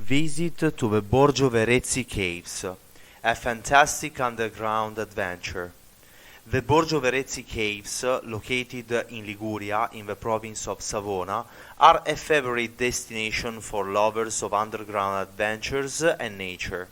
Visit to the Borgio Verezzi Caves, a fantastic underground adventure. The Borgio Verezzi Caves, located in Liguria in the province of Savona, are a favorite destination for lovers of underground adventures and nature.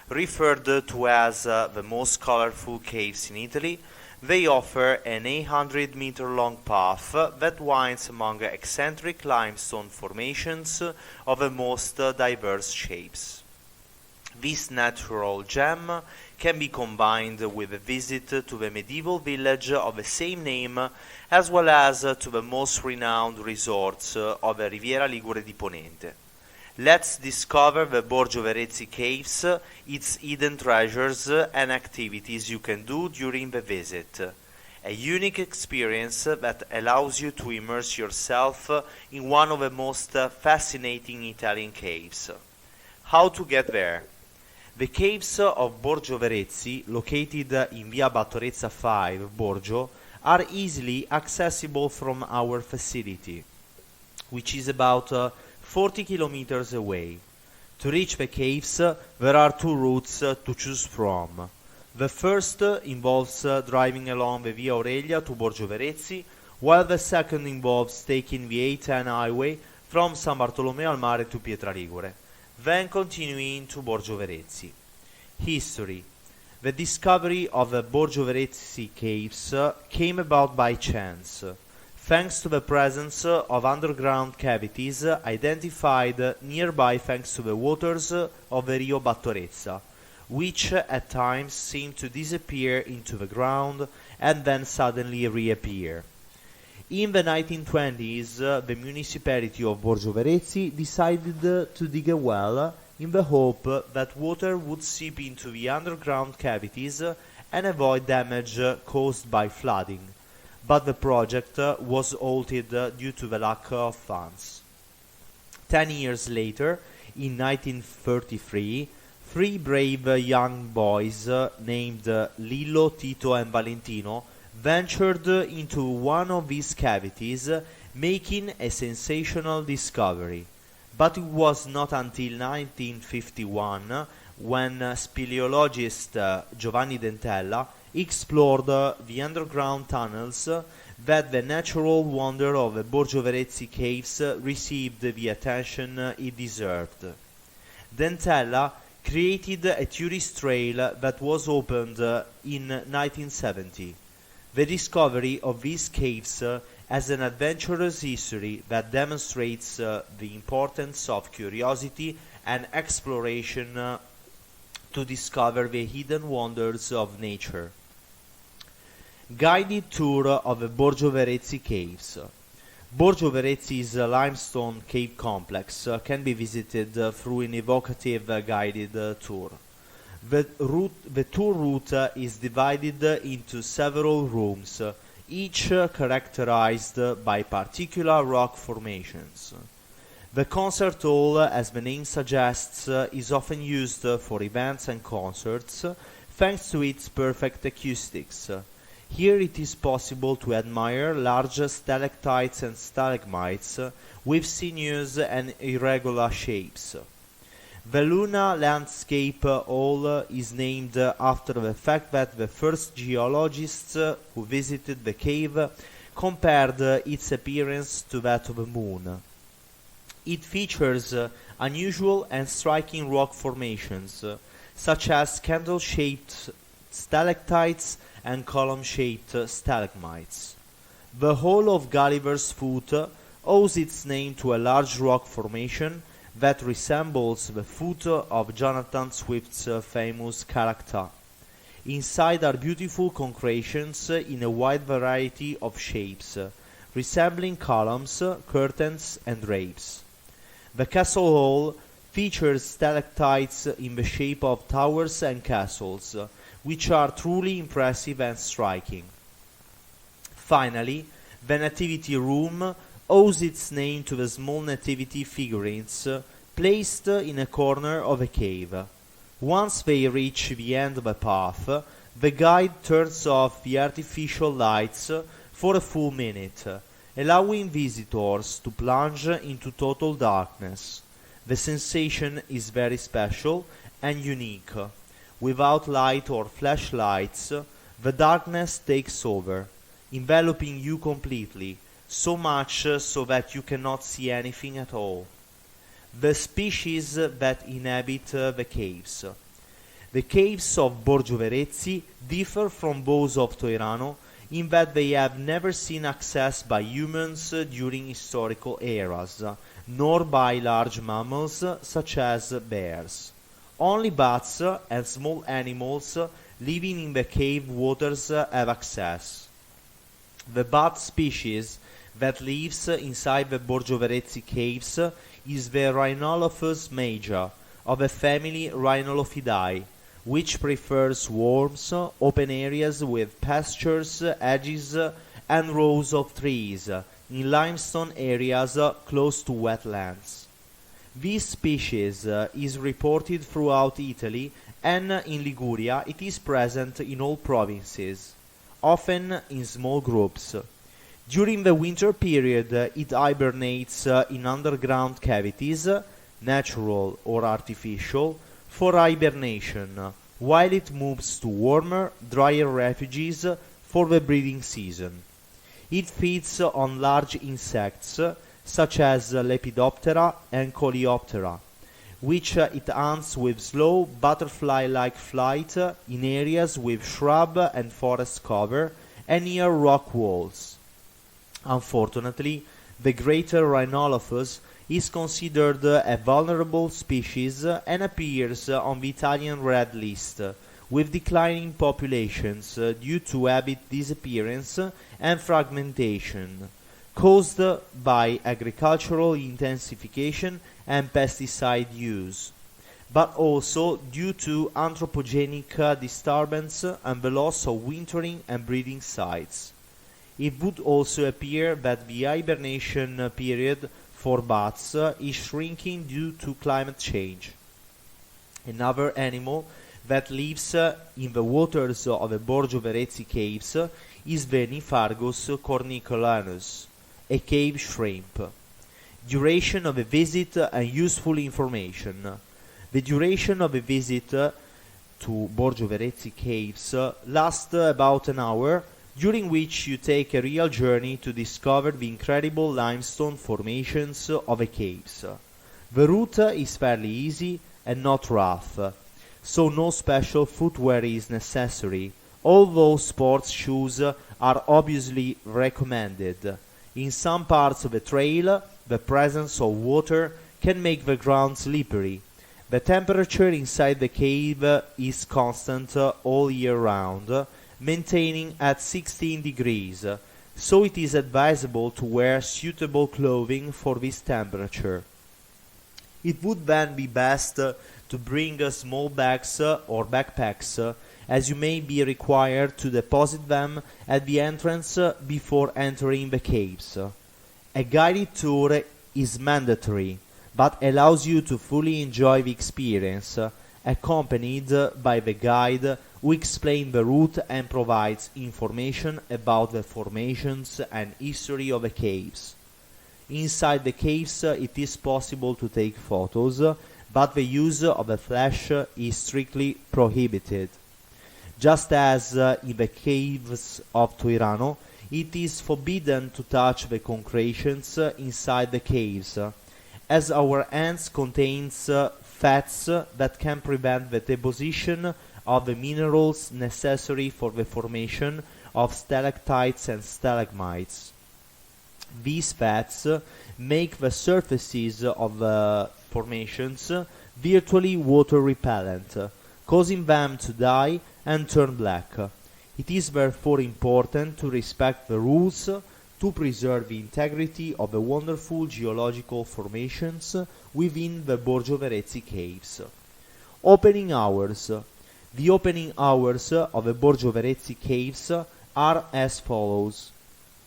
Referred to as the most colorful caves in Italy, they offer an 800-meter-long path that winds among eccentric limestone formations of the most diverse shapes. This natural gem can be combined with a visit to the medieval village of the same name, as well as to the most renowned resorts of the Riviera Ligure di Ponente. Let's discover the Borgio Verezzi Caves, its hidden treasures and activities you can do during the visit. A unique experience that allows you to immerse yourself in one of the most fascinating Italian caves. How to get there? The caves of Borgio Verezzi, located in Via Battorezza 5, Borgio, are easily accessible from our facility, which is about 40 kilometers away. To reach the caves, there are two routes to choose from. The first involves driving along the Via Aurelia to Borgio Verezzi, while the second involves taking the A10 highway from San Bartolomeo al Mare to Pietraligure, then continuing to Borgio Verezzi. History. The discovery of the Borgio Verezzi Caves came about by chance, thanks to the presence of underground cavities identified nearby thanks to the waters of the Rio Battorezza, which at times seem to disappear into the ground and then suddenly reappear. In the 1920s, the municipality of Borgio Verezzi decided to dig a well in the hope that water would seep into the underground cavities and avoid damage caused by flooding, but the project was halted due to the lack of funds. 10 years later, in 1933, three brave young boys named Lillo, Tito and Valentino ventured into one of these cavities, making a sensational discovery. But it was not until 1951 when speleologist Giovanni Dentella explored the underground tunnels that the natural wonder of the Borgio Verezzi Caves received the attention it deserved. Dentella created a tourist trail that was opened in 1970. The discovery of these caves has an adventurous history that demonstrates the importance of curiosity and exploration to discover the hidden wonders of nature. Guided tour of the Borgio Verezzi Caves. Borgio Verezzi's limestone cave complex can be visited through an evocative guided tour. The tour route is divided into several rooms, each characterized by particular rock formations. The concert hall, as the name suggests, is often used for events and concerts, thanks to its perfect acoustics. Here it is possible to admire large stalactites and stalagmites with sinuous and irregular shapes. The Luna Landscape Hall is named after the fact that the first geologists who visited the cave compared its appearance to that of the moon. It features unusual and striking rock formations, such as candle-shaped stalactites and column-shaped stalagmites. The Hall of Gulliver's Foot owes its name to a large rock formation that resembles the foot of Jonathan Swift's famous character. Inside are beautiful concretions in a wide variety of shapes, resembling columns, curtains, and drapes. The Castle Hall features stalactites in the shape of towers and castles, which are truly impressive and striking. Finally, the Nativity Room owes its name to the small nativity figurines placed in a corner of a cave. Once they reach the end of the path, the guide turns off the artificial lights for a full minute, allowing visitors to plunge into total darkness. The sensation is very special and unique. Without light or flashlights, the darkness takes over, enveloping you completely, so much so that you cannot see anything at all. The species that inhabit the caves. The caves of Borgio Verezzi differ from those of Toirano in that they have never seen access by humans during historical eras, nor by large mammals such as bears. Only bats and small animals living in the cave waters have access. The bat species that lives inside the Borgio Verezzi caves is the Rhinolophus major, of the family Rhinolophidae, which prefers warms, open areas with pastures, edges, and rows of trees in limestone areas close to wetlands. This species is reported throughout Italy, and in Liguria it is present in all provinces, often in small groups. During the winter period it hibernates in underground cavities, natural or artificial, for hibernation, while it moves to warmer, drier refuges for the breeding season. It feeds on large insects, such as Lepidoptera and Coleoptera, which it hunts with slow, butterfly-like flight in areas with shrub and forest cover and near rock walls. Unfortunately, the greater Rhinolophus is considered a vulnerable species and appears on the Italian Red List, with declining populations due to habitat disappearance and fragmentation, caused by agricultural intensification and pesticide use, but also due to anthropogenic disturbance and the loss of wintering and breeding sites. It would also appear that the hibernation period for bats is shrinking due to climate change. Another animal that lives in the waters of the Borgio Verezzi caves is the Niphargus cornicolanus, a cave shrimp. Duration of a visit and useful information. The duration of a visit to Borgio Verezzi caves lasts about an hour, during which you take a real journey to discover the incredible limestone formations of the caves. The route is fairly easy and not rough, so no special footwear is necessary, although sports shoes are obviously recommended. In some parts of the trail, the presence of water can make the ground slippery. The temperature inside the cave is constant all year round, maintaining at 16 degrees, so it is advisable to wear suitable clothing for this temperature. It would then be best to bring small bags or backpacks, as you may be required to deposit them at the entrance before entering the caves. A guided tour is mandatory, but allows you to fully enjoy the experience, accompanied by the guide who explains the route and provides information about the formations and history of the caves. Inside the caves it is possible to take photos, but the use of a flash is strictly prohibited. Just as in the caves of Toirano, it is forbidden to touch the concretions inside the caves, as our hands contains fats that can prevent the deposition of the minerals necessary for the formation of stalactites and stalagmites. These fats make the surfaces of the formations virtually water repellent, causing them to die and turn black. It is therefore important to respect the rules to preserve the integrity of the wonderful geological formations within the Borgio Verezzi caves. Opening hours. The opening hours of the Borgio Verezzi caves are as follows: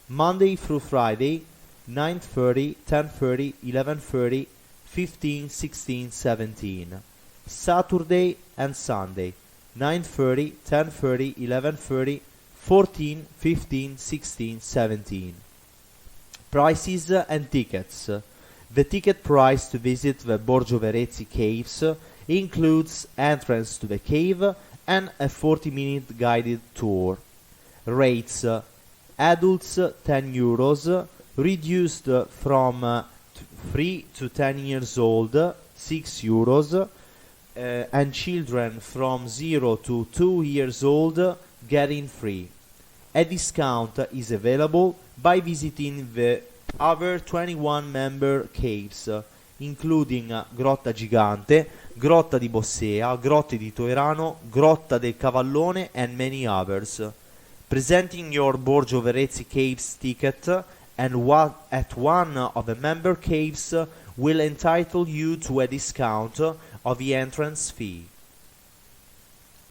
Monday through Friday, 9:30, 10:30, 11:30, 15, 16, 17. Saturday and Sunday, 9:30, 10:30, 11:30, 14, 15, 16, 17. Prices and tickets. The ticket price to visit the Borgio Verezzi Caves includes entrance to the cave and a 40-minute guided tour. Rates: adults €10, reduced from 3 to 10 years old €6, and children from 0 to 2 years old get in free. A discount is available by visiting the other 21 member caves, including Grotta Gigante, Grotta di Bossea, Grotte di Toerano, Grotta del Cavallone and many others. Presenting your Borgio Verezzi Caves ticket at one of the member caves will entitle you to a discount of the entrance fee.